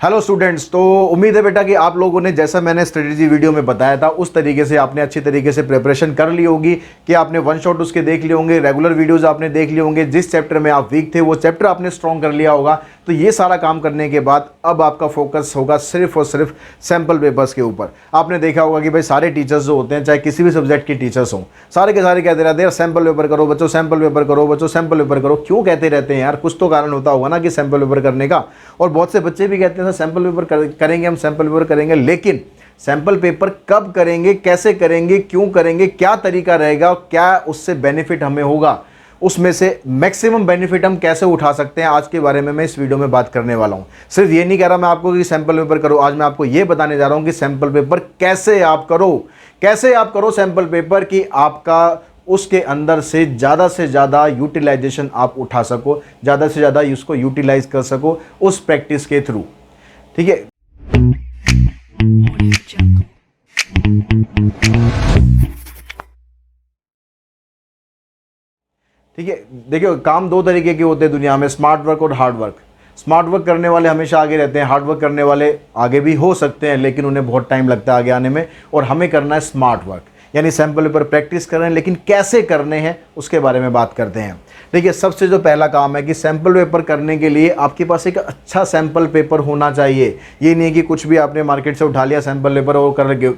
Hello students, तो उम्मीद है बेटा कि आप लोगों ने जैसा मैंने स्ट्रेटेजी वीडियो में बताया था उस तरीके से आपने अच्छी तरीके से प्रिपरेशन कर ली होगी कि आपने वन शॉट उसके देख लिए होंगे, रेगुलर वीडियोस आपने देख लिए होंगे, जिस चैप्टर में आप वीक थे वो चैप्टर आपने स्ट्रॉन्ग कर लिया होगा। तो ये सारा काम करने के बाद अब आपका फोकस होगा सिर्फ और सिर्फ सैम्पल पेपर्स के ऊपर। आपने देखा होगा कि भाई सारे टीचर्स जो होते हैं, चाहे किसी भी सब्जेक्ट के टीचर्स हों, सारे के सारे कहते रहते हैं सैम्पल पेपर करो बच्चों, सैम्पल पेपर करो बच्चों, सैम्पल पेपर करो। क्यों कहते रहते हैं यार? कुछ तो कारण होता होगा ना कि सैम्पल पेपर करने का। और बहुत से बच्चे भी कहते हैं सैम्पल पेपर करेंगे, हम सैम्पल पेपर करेंगे, लेकिन सैम्पल पेपर कब करेंगे, कैसे करेंगे, क्यों करेंगे, क्या तरीका रहेगा, क्या उससे बेनिफिट हमें होगा, उसमें से मैक्सिमम बेनिफिट हम कैसे उठा सकते हैं, आज के बारे में मैं इस वीडियो में बात करने वाला हूं। सिर्फ ये नहीं कह रहा मैं आपको कि सैम्पल पेपर करो, आज मैं आपको ये बताने जा रहा हूं कि सैम्पल पेपर कैसे आप करो सैम्पल पेपर कि आपका उसके अंदर से ज़्यादा यूटिलाइजेशन आप उठा सको, ज़्यादा से ज़्यादा उसको यूटिलाइज कर सको उस प्रैक्टिस के थ्रू। ठीक है, ठीक है। देखिए, काम दो तरीके के होते हैं दुनिया में, स्मार्ट वर्क और हार्ड वर्क। स्मार्ट वर्क करने वाले हमेशा आगे रहते हैं, हार्ड वर्क करने वाले आगे भी हो सकते हैं लेकिन उन्हें बहुत टाइम लगता है आगे आने में। और हमें करना है स्मार्ट वर्क, यानी सैम्पल पेपर प्रैक्टिस कर रहे हैं, लेकिन कैसे करने हैं उसके बारे में बात करते हैं। देखिए, सबसे जो पहला काम है कि सैम्पल पेपर करने के लिए आपके पास एक अच्छा सैम्पल पेपर होना चाहिए। ये नहीं कि कुछ भी आपने मार्केट से उठा लिया सैम्पल पेपर और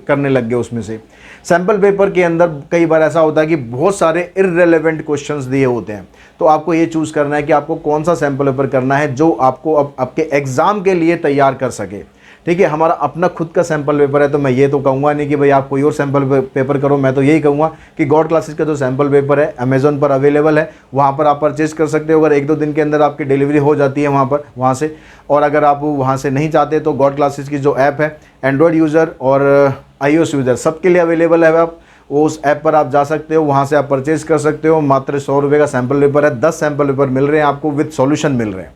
करने लग गए उसमें से। सैम्पल पेपर के अंदर कई बार ऐसा होता है कि बहुत सारे इररिलेवेंट क्वेश्चंस दिए होते हैं, तो आपको ये चूज़ करना है कि आपको कौन सा सैम्पल पेपर करना है जो आपको आपके एग्ज़ाम के लिए तैयार कर सके। ठीक है, हमारा अपना खुद का सैम्पल पेपर है, तो मैं ये तो कहूँगा नहीं कि भाई आप कोई और सैम्पल पेपर करो। मैं तो यही कहूँगा कि गॉड क्लासेस का जो सैम्पल पेपर है अमेज़ॉन पर अवेलेबल है, वहाँ पर आप परचेज कर सकते हो। अगर एक दो दिन के अंदर आपकी डिलीवरी हो जाती है वहाँ से। और अगर आप वहाँ से नहीं चाहते तो गॉड क्लासेस की जो ऐप है, एंड्रॉयड यूज़र और iOS यूज़र सबके लिए अवेलेबल है। आप उस ऐप पर आप जा सकते हो, वहाँ से आप परचेज कर सकते हो। मात्र 100 रुपये का सैम्पल पेपर है, 10 सैम्पल पेपर मिल रहे हैं आपको, विद सॉल्यूशन मिल रहे हैं।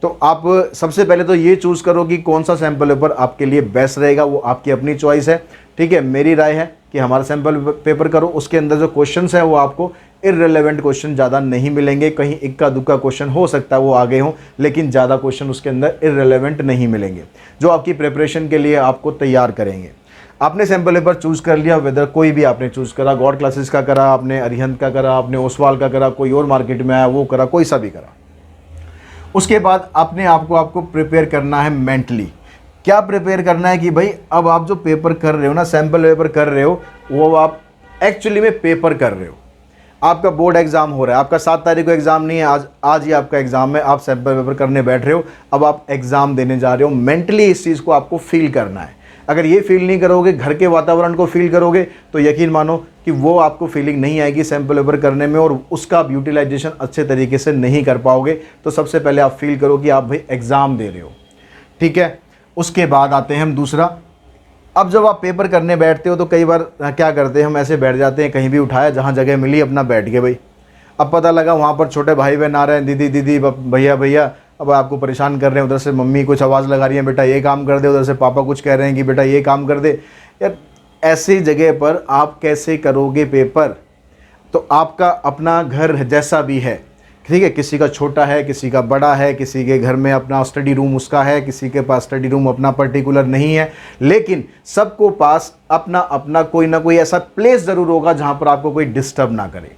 तो आप सबसे पहले तो ये चूज़ करो कि कौन सा सैम्पल पेपर आपके लिए बेस्ट रहेगा, वो आपकी अपनी चॉइस है। ठीक है, मेरी राय है कि हमारा सैम्पल पेपर करो। उसके अंदर जो क्वेश्चंस हैं वो आपको इररिलेवेंट क्वेश्चन ज़्यादा नहीं मिलेंगे, कहीं इक्का दुक्का क्वेश्चन हो सकता है वो आगे हों, लेकिन ज़्यादा क्वेश्चन उसके अंदर इररिलेवेंट नहीं मिलेंगे जो आपकी प्रिपरेशन के लिए आपको तैयार करेंगे। आपने सैम्पल पेपर चूज़ कर लिया, वेदर कोई भी आपने चूज़ करा, गॉड क्लासेस का करा आपने, अरिहंत का करा आपने, ओसवाल का करा, कोई और मार्केट में आया वो करा, कोई सा भी करा। उसके बाद अपने आपको प्रिपेयर करना है मेंटली। क्या प्रिपेयर करना है कि भाई अब आप जो पेपर कर रहे हो ना, सैम्पल पेपर कर रहे हो, वो आप एक्चुअली में पेपर कर रहे हो। आपका बोर्ड एग्जाम हो रहा है, आपका 7 तारीख को एग्जाम नहीं है, आज ही आपका एग्जाम है, आप सैम्पल पेपर करने बैठ रहे हो, अब आप एग्जाम देने जा रहे हो। मेंटली इस चीज़ को आपको फील करना है। अगर ये फील नहीं करोगे, घर के वातावरण को फील करोगे, तो यकीन मानो कि वो आपको फीलिंग नहीं आएगी सैम्पल पेपर करने में और उसका आप यूटिलाइजेशन अच्छे तरीके से नहीं कर पाओगे। तो सबसे पहले आप फील करो कि आप भाई एग्ज़ाम दे रहे हो। ठीक है, उसके बाद आते हैं हम दूसरा। अब जब आप पेपर करने बैठते हो तो कई बार क्या करते हैं, हम ऐसे बैठ जाते हैं, कहीं भी उठाया जहाँ जगह मिली अपना बैठ गए भाई। अब पता लगा वहाँ पर छोटे भाई बहन आ रहे हैं, दीदी दीदी, भैया भैया, अब आपको परेशान कर रहे हैं। उधर से मम्मी कुछ आवाज़ लगा रही है, बेटा ये काम कर दे, उधर से पापा कुछ कह रहे हैं कि बेटा ये काम कर दे। यार ऐसी जगह पर आप कैसे करोगे पेपर? तो आपका अपना घर जैसा भी है, ठीक है, किसी का छोटा है, किसी का बड़ा है, किसी के घर में अपना स्टडी रूम उसका है, किसी के पास स्टडी रूम अपना पर्टिकुलर नहीं है, लेकिन सबको पास अपना अपना कोई ना कोई ऐसा प्लेस ज़रूर होगा जहाँ पर आपको कोई डिस्टर्ब ना करे।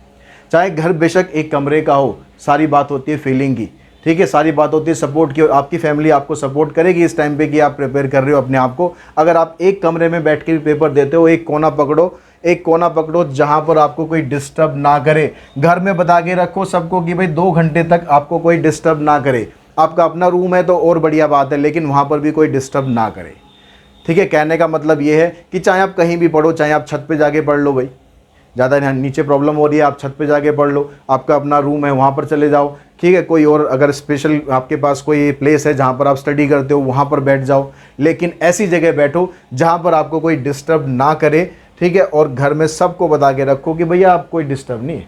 चाहे घर बेशक एक कमरे का हो, सारी बात होती है फीलिंग की। ठीक है, सारी बात होती है सपोर्ट की, और आपकी फैमिली आपको सपोर्ट करेगी इस टाइम पे कि आप प्रिपेयर कर रहे हो अपने आप को। अगर आप एक कमरे में बैठ के भी पेपर देते हो, एक कोना पकड़ो जहां पर आपको कोई डिस्टर्ब ना करे। घर में बता के रखो सबको कि भाई 2 घंटे तक आपको कोई डिस्टर्ब ना करे। आपका अपना रूम है तो और बढ़िया बात है, लेकिन वहाँ पर भी कोई डिस्टर्ब ना करे। ठीक है, कहने का मतलब ये है कि चाहे आप कहीं भी पढ़ो, चाहे आप छत पर जाके पढ़ लो भाई, ज़्यादा नीचे प्रॉब्लम हो रही है, आप छत पे जाके पढ़ लो, आपका अपना रूम है वहाँ पर चले जाओ। ठीक है, कोई और अगर स्पेशल आपके पास कोई प्लेस है जहाँ पर आप स्टडी करते हो, वहाँ पर बैठ जाओ, लेकिन ऐसी जगह बैठो जहाँ पर आपको कोई डिस्टर्ब ना करे। ठीक है, और घर में सबको बता के रखो कि भैया आप कोई डिस्टर्ब नहीं है,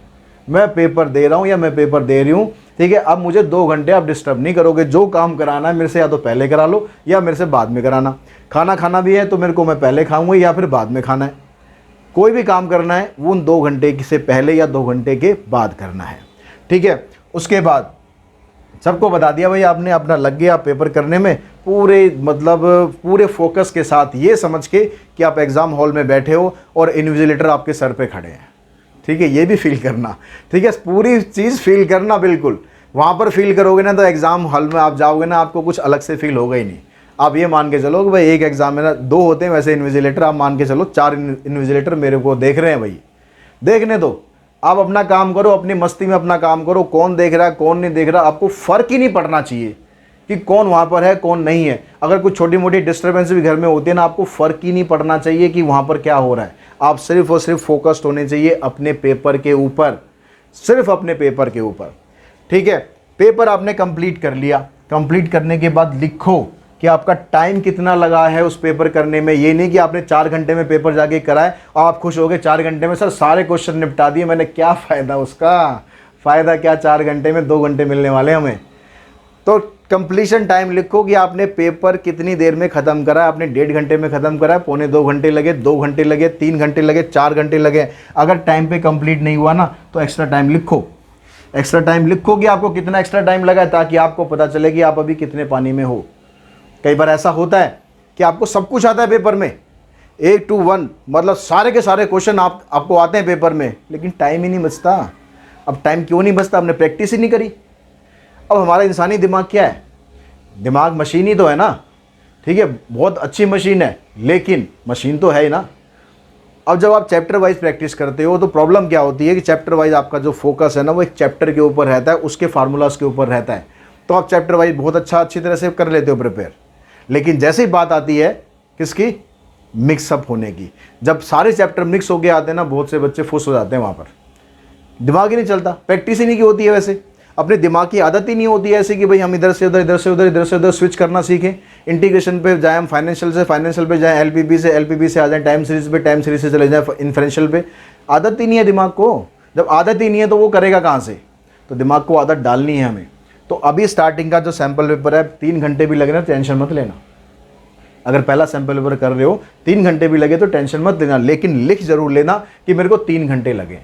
मैं पेपर दे रहा हूँ या मैं पेपर दे रही हूँ। ठीक है, अब मुझे 2 घंटे आप डिस्टर्ब नहीं करोगे। जो काम कराना है मेरे से या तो पहले करा लो या मेरे से बाद में कराना। खाना खाना भी है तो मेरे को मैं पहले खाऊँगा या फिर बाद में खाना है। कोई भी काम करना है वो उन 2 घंटे से पहले या 2 घंटे के बाद करना है। ठीक है, उसके बाद सबको बता दिया भाई आपने, अपना लग गया पेपर करने में पूरे मतलब पूरे फोकस के साथ, ये समझ के कि आप एग्ज़ाम हॉल में बैठे हो और इन्विजिलेटर आपके सर पे खड़े हैं। ठीक है, ये भी फील करना, ठीक है, पूरी चीज़ फील करना बिल्कुल। वहाँ पर फील करोगे ना तो एग्ज़ाम हॉल में आप जाओगे ना, आपको कुछ अलग से फील होगा ही नहीं। आप ये मान के चलो कि भाई एक एग्ज़ाम में ना 2 होते हैं वैसे इन्विजिलेटर, आप मान के चलो 4 इन्विजिलेटर मेरे को देख रहे हैं भाई, देखने दो। आप अपना काम करो, अपनी मस्ती में अपना काम करो, कौन देख रहा है कौन नहीं देख रहा, आपको फ़र्क ही नहीं पड़ना चाहिए कि कौन वहाँ पर है कौन नहीं है। अगर कुछ छोटी मोटी डिस्टर्बेंस भी घर में होती है ना, आपको फ़र्क ही नहीं पड़ना चाहिए कि वहाँ पर क्या हो रहा है। आप सिर्फ और सिर्फ फोकस्ड होने चाहिए अपने पेपर के ऊपर, सिर्फ अपने पेपर के ऊपर। ठीक है, पेपर आपने कंप्लीट कर लिया, कंप्लीट करने के बाद लिखो कि आपका टाइम कितना लगा है उस पेपर करने में। ये नहीं कि आपने 4 घंटे में पेपर जाके कराए और आप खुश हो गए 4 घंटे में सर सारे क्वेश्चन निपटा दिए मैंने, क्या फ़ायदा उसका, फ़ायदा क्या, 4 घंटे में 2 घंटे मिलने वाले हमें। तो कंप्लीशन टाइम लिखो कि आपने पेपर कितनी देर में ख़त्म करा। आपने 1.5 घंटे में ख़त्म करा, पौने 2 घंटे लगे, 2 घंटे लगे, 3 घंटे लगे, 4 घंटे लगे। अगर टाइम पे कंप्लीट नहीं हुआ ना तो एक्स्ट्रा टाइम लिखो, एक्स्ट्रा टाइम लिखो कि आपको कितना एक्स्ट्रा टाइम लगा, ताकि आपको पता चले कि आप अभी कितने पानी में हो। कई बार ऐसा होता है कि आपको सब कुछ आता है पेपर में, 1 to 1 मतलब सारे के सारे क्वेश्चन आपको आते हैं पेपर में, लेकिन टाइम ही नहीं बचता। अब टाइम क्यों नहीं बचता? आपने प्रैक्टिस ही नहीं करी। अब हमारा इंसानी दिमाग क्या है? दिमाग मशीन ही तो है ना, ठीक है, बहुत अच्छी मशीन है, लेकिन मशीन तो है ही ना। अब जब आप चैप्टर वाइज प्रैक्टिस करते हो तो प्रॉब्लम क्या होती है कि चैप्टर वाइज आपका जो फोकस है ना वो एक चैप्टर के ऊपर रहता है, उसके फार्मूलाज के ऊपर रहता है। तो आप चैप्टर वाइज बहुत अच्छी तरह से कर लेते हो प्रिपेयर, लेकिन जैसे ही बात आती है किसकी, मिक्सअप होने की, जब सारे चैप्टर मिक्स हो गए आते हैं ना, बहुत से बच्चे फुस हो जाते हैं। वहाँ पर दिमाग ही नहीं चलता, प्रैक्टिस ही नहीं की होती है, वैसे अपने दिमाग की आदत ही नहीं होती है ऐसे कि भाई हम इधर से उधर, इधर से उधर, इधर से उधर स्विच करना सीखें। इंटीग्रेशन पे जाए, हम फाइनेंशियल से फाइनेंशियल पे जाएँ, एलपीबी से एलपीबी से आ जाएँ, टाइम सीरीज पे टाइम सीरीज से चले जाएँ इन्फ्रेंशियल पे। आदत ही नहीं है दिमाग को। जब आदत ही नहीं है तो वो करेगा कहाँ से? तो दिमाग को आदत डालनी है हमें। तो अभी स्टार्टिंग का जो सैम्पल पेपर है 3 घंटे भी लगे ना टेंशन मत लेना। अगर पहला सैम्पल पेपर कर रहे हो 3 घंटे भी लगे तो टेंशन मत लेना, लेकिन लिख जरूर लेना कि मेरे को 3 घंटे लगे।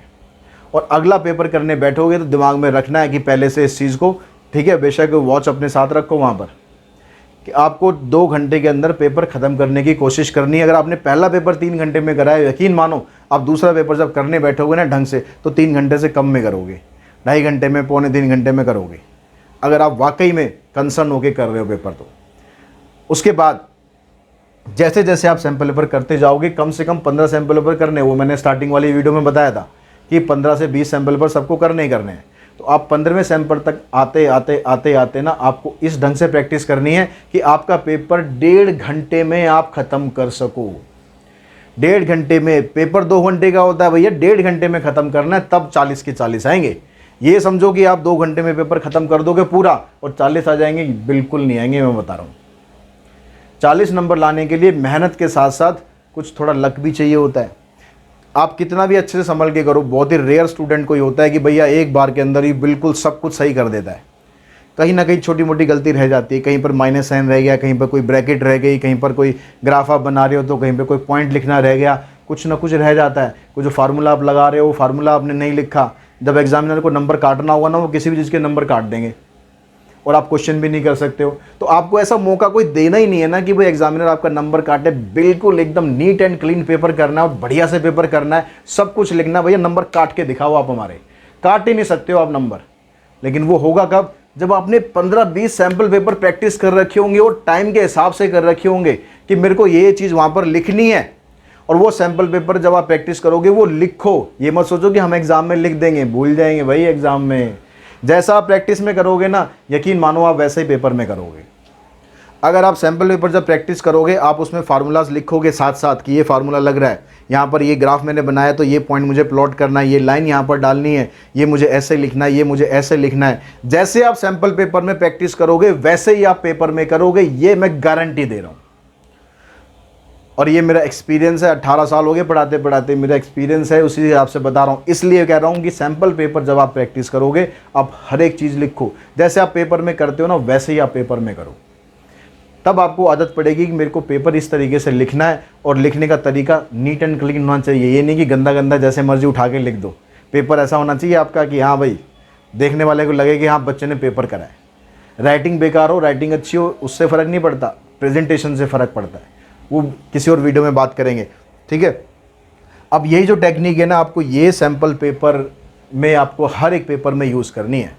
और अगला पेपर करने बैठोगे तो दिमाग में रखना है कि पहले से इस चीज़ को, ठीक है, बेशक वॉच अपने साथ रखो वहाँ पर, कि आपको 2 घंटे के अंदर पेपर ख़त्म करने की कोशिश करनी है। अगर आपने पहला पेपर 3 घंटे में कराया, यकीन मानो आप दूसरा पेपर जब करने बैठोगे ना ढंग से तो 3 घंटे से कम में करोगे, 2.5 घंटे में, पौने 3 घंटे में करोगे, अगर आप वाकई में कंसर्न होकर कर रहे हो पेपर। तो उसके बाद जैसे जैसे आप सैम्पल पेपर करते जाओगे, कम से कम 15 सैम्पल पेपर करने, वो मैंने स्टार्टिंग वाली वीडियो में बताया था कि 15 से 20 सैम्पल पेपर सबको करने ही करने हैं। तो आप 15वें सैम्पल तक आते आते आते आते ना आपको इस ढंग से प्रैक्टिस करनी है कि आपका पेपर 1.5 घंटे में आप ख़त्म कर सको। 1.5 घंटे में, पेपर 2 घंटे का होता है भैया, 1.5 घंटे में ख़त्म करना है, तब 40 के 40 आएंगे। ये समझो कि आप 2 घंटे में पेपर ख़त्म कर दोगे पूरा और 40 आ जाएंगे, बिल्कुल नहीं आएंगे, मैं बता रहा हूँ। 40 नंबर लाने के लिए मेहनत के साथ साथ कुछ थोड़ा लक भी चाहिए होता है। आप कितना भी अच्छे से संभल के करो, बहुत ही रेयर स्टूडेंट कोई होता है कि भैया एक बार के अंदर ही बिल्कुल सब कुछ सही कर देता है। कहीं ना कहीं छोटी मोटी गलती रह जाती है, कहीं पर माइनस साइन रह गया, कहीं पर कोई ब्रैकेट रह गई, कहीं पर कोई ग्राफ आप बना रहे हो तो कहीं पर कोई पॉइंट लिखना रह गया, कुछ ना कुछ रह जाता है। कोई जो फार्मूला आप लगा रहे हो, फार्मूला आपने नहीं लिखा, जब एग्जामिनर को नंबर काटना होगा ना वो किसी भी चीज़ के नंबर काट देंगे और आप क्वेश्चन भी नहीं कर सकते हो। तो आपको ऐसा मौका कोई देना ही नहीं है ना कि भाई एग्जामिनर आपका नंबर काटे। बिल्कुल एकदम नीट एंड क्लीन पेपर करना है और बढ़िया से पेपर करना है, सब कुछ लिखना है। भैया नंबर काट के दिखाओ, आप हमारे काट ही नहीं सकते हो आप नंबर। लेकिन वो होगा कब? जब आपने 15-20 सैम्पल पेपर प्रैक्टिस कर रखे होंगे और टाइम के हिसाब से कर रखे होंगे कि मेरे को ये चीज़ वहाँ पर लिखनी है। और वो सैम्पल पेपर जब आप प्रैक्टिस करोगे वो लिखो, ये मत सोचो कि हम एग्ज़ाम में लिख देंगे, भूल जाएंगे भाई एग्ज़ाम में। जैसा आप प्रैक्टिस में करोगे ना, यकीन मानो आप वैसे ही पेपर में करोगे। अगर आप सैम्पल पेपर जब प्रैक्टिस करोगे, आप उसमें फार्मूलाज लिखोगे साथ साथ कि ये फार्मूला लग रहा है, यहाँ पर ये ग्राफ मैंने बनाया तो ये पॉइंट मुझे प्लॉट करना है, ये लाइन यहाँ पर डालनी है, ये मुझे ऐसे लिखना है, ये मुझे ऐसे लिखना है। जैसे आप सैम्पल पेपर में प्रैक्टिस करोगे वैसे ही आप पेपर में करोगे, ये मैं गारंटी दे रहा हूँ। और ये मेरा एक्सपीरियंस है, 18 साल हो गए पढ़ाते पढ़ाते, मेरा एक्सपीरियंस है, उसी हिसाब से बता रहा हूँ। इसलिए कह रहा हूँ कि सैम्पल पेपर जब आप प्रैक्टिस करोगे, आप हर एक चीज़ लिखो, जैसे आप पेपर में करते हो ना वैसे ही आप पेपर में करो। तब आपको आदत पड़ेगी कि मेरे को पेपर इस तरीके से लिखना है और लिखने का तरीका नीट एंड क्लीन होना चाहिए। ये नहीं कि गंदा गंदा जैसे मर्जी उठा के लिख दो। पेपर ऐसा होना चाहिए आपका कि हाँ भाई, देखने वाले को लगे कि हाँ बच्चे ने पेपर करा है। राइटिंग बेकार हो, राइटिंग अच्छी हो, उससे फ़र्क नहीं पड़ता, प्रेजेंटेशन से फ़र्क पड़ता है। वो किसी और वीडियो में बात करेंगे, ठीक है। अब यही जो टेक्निक है ना, आपको ये सैम्पल पेपर में आपको हर एक पेपर में यूज़ करनी है,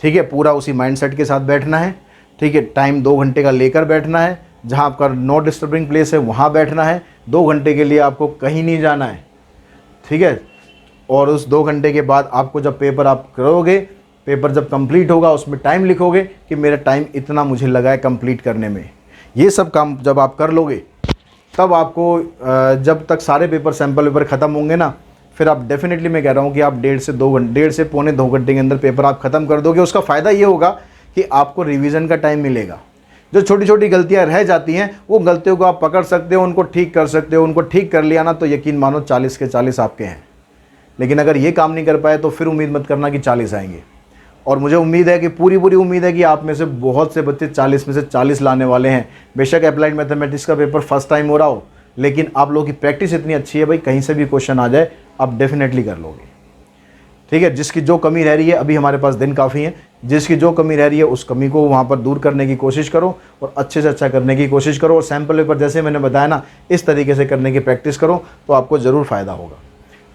ठीक है। पूरा उसी माइंडसेट के साथ बैठना है, ठीक है। टाइम 2 घंटे का लेकर बैठना है, जहाँ आपका नो डिस्टर्बिंग प्लेस है वहाँ बैठना है। 2 घंटे के लिए आपको कहीं नहीं जाना है, ठीक है। और उस 2 घंटे के बाद आपको जब पेपर आप करोगे, पेपर जब कंप्लीट होगा उसमें टाइम लिखोगे कि मेरा टाइम इतना मुझे लगा है कंप्लीट करने में। ये सब काम जब आप कर लोगे, तब आपको जब तक सारे पेपर सैम्पल पेपर ख़त्म होंगे ना, फिर आप डेफिनेटली, मैं कह रहा हूँ कि आप 1.5 से पौने 2 घंटे के अंदर पेपर आप ख़त्म कर दोगे। उसका फ़ायदा ये होगा कि आपको रिवीजन का टाइम मिलेगा। जो छोटी छोटी गलतियाँ रह जाती हैं, वो गलतियों को आप पकड़ सकते हो, उनको ठीक कर सकते हो। उनको ठीक कर लिया ना, तो यकीन मानो 40 के 40 आपके हैं। लेकिन अगर ये काम नहीं कर पाए तो फिर उम्मीद मत करना कि 40 आएंगे। और मुझे उम्मीद है कि पूरी उम्मीद है कि आप में से बहुत से बच्चे 40 में से 40 लाने वाले हैं। बेशक अप्लाइड मैथमेटिक्स का पेपर फर्स्ट टाइम हो रहा हो, लेकिन आप लोगों की प्रैक्टिस इतनी अच्छी है भाई, कहीं से भी क्वेश्चन आ जाए आप डेफिनेटली कर लोगे, ठीक है। जिसकी जो कमी रह रही है, अभी हमारे पास दिन काफ़ी है, जिसकी जो कमी रह रही है उस कमी को वहाँ पर दूर करने की कोशिश करो और अच्छे से अच्छा करने की कोशिश करो। और सैम्पल पेपर जैसे मैंने बताया ना, इस तरीके से करने की प्रैक्टिस करो तो आपको ज़रूर फ़ायदा होगा।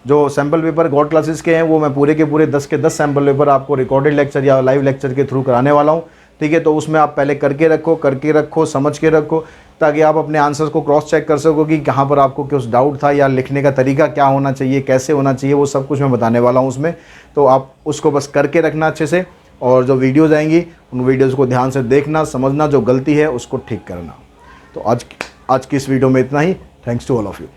जो सैम्पल पेपर गॉड क्लासेस के हैं, वो मैं पूरे के पूरे 10 के 10 सैम्पल पेपर आपको रिकॉर्डेड लेक्चर या लाइव लेक्चर के थ्रू कराने वाला हूँ, ठीक है। तो उसमें आप पहले करके रखो, समझ के रखो, ताकि आप अपने आंसर्स को क्रॉस चेक कर सको कि कहाँ पर आपको कुछ डाउट था या लिखने का तरीका क्या होना चाहिए, कैसे होना चाहिए, वो सब कुछ मैं बताने वाला हूँ उसमें। तो आप उसको बस करके रखना अच्छे से, और जो वीडियोज़ आएंगी उन वीडियोज़ को ध्यान से देखना, समझना, जो गलती है उसको ठीक करना। तो आज की इस वीडियो में इतना ही। Thanks to all of you.